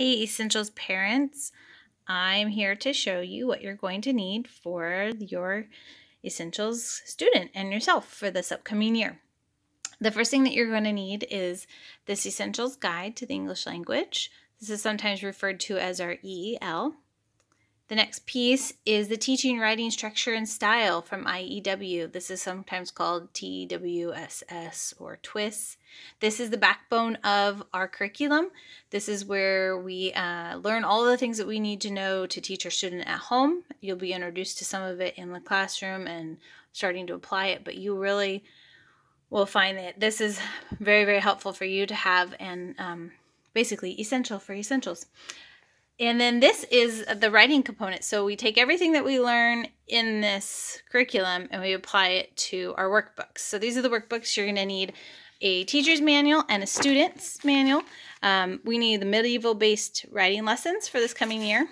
Hey Essentials parents, I'm here to show you what you're going to need for your Essentials student and yourself for this upcoming year. The first thing that you're going to need is this Essentials Guide to the English Language. This is sometimes referred to as our EEL. The next piece is the Teaching, Writing, Structure, and Style from IEW. This is sometimes called TWSS or TWIS. This is the backbone of our curriculum. This is where we learn all the things that we need to know to teach our student at home. You'll be introduced to some of it in the classroom and starting to apply it, but you really will find that this is very, very helpful for you to have and basically essential for essentials. And then this is the writing component. So we take everything that we learn in this curriculum and we apply it to our workbooks. So these are the workbooks. You're going to need a teacher's manual and a student's manual. We need the medieval-based writing lessons for this coming year.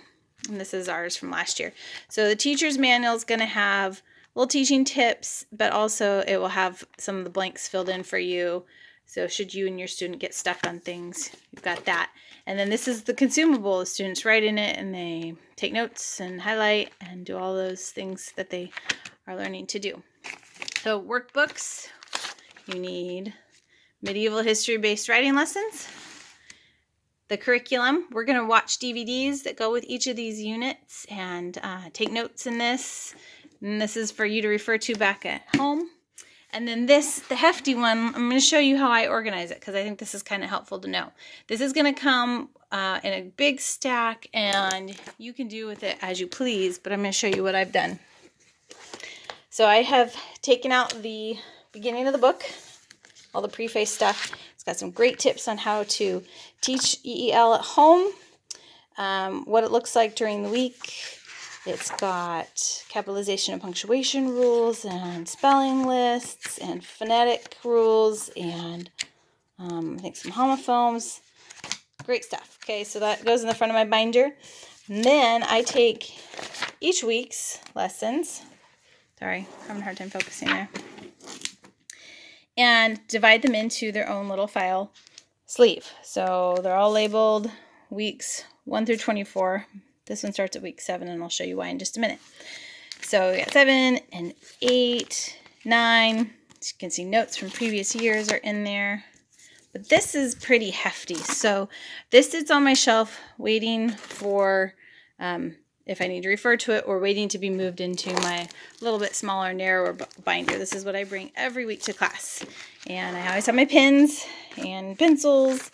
And this is ours from last year. So the teacher's manual is going to have little teaching tips, but also it will have some of the blanks filled in for you. So should you and your student get stuck on things, you've got that. And then this is the consumable. The students write in it and they take notes and highlight and do all those things that they are learning to do. So workbooks, you need medieval history-based writing lessons. The curriculum, we're going to watch DVDs that go with each of these units and take notes in this. And this is for you to refer to back at home. And then this, the hefty one, I'm going to show you how I organize it because I think this is kind of helpful to know. This is going to come in a big stack and you can do with it as you please, but I'm going to show you what I've done. So I have taken out the beginning of the book, all the preface stuff. It's got some great tips on how to teach EEL at home, what it looks like during the week. It's got capitalization and punctuation rules and spelling lists and phonetic rules and I think some homophones. Great stuff. Okay, so that goes in the front of my binder. And then I take each week's lessons. Sorry, I'm having a hard time focusing there. And divide them into their own little file sleeve. So they're all labeled weeks 1 through 24. This one starts at week 7, and I'll show you why in just a minute. So we got 7 and 8, 9. As you can see, notes from previous years are in there. But this is pretty hefty. So this sits on my shelf waiting for if I need to refer to it or waiting to be moved into my little bit smaller, narrower binder. This is what I bring every week to class. And I always have my pens and pencils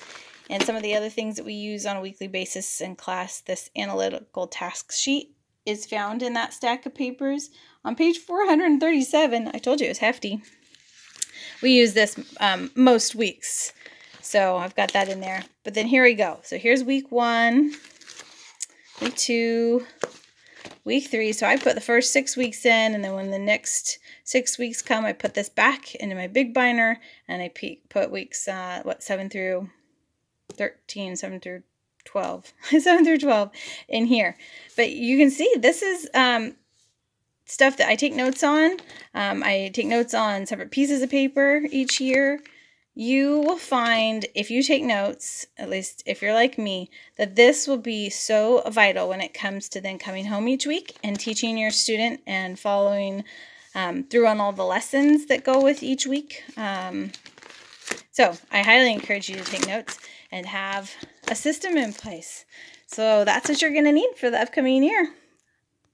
and some of the other things that we use on a weekly basis in class. This analytical task sheet is found in that stack of papers on page 437. I told you it was hefty. We use this most weeks. So I've got that in there. But then here we go. So here's week 1, week 2, week 3. So I put the first 6 weeks in, and then when the next 6 weeks come, I put this back into my big binder, and I put weeks 7 through 13, 7 through 12, 7 through 12 in here. But you can see this is stuff that I take notes on. I take notes on separate pieces of paper each year. You will find, if you take notes, at least if you're like me, that this will be so vital when it comes to then coming home each week and teaching your student and following through on all the lessons that go with each week. So I highly encourage you to take notes and have a system in place. So that's what you're going to need for the upcoming year.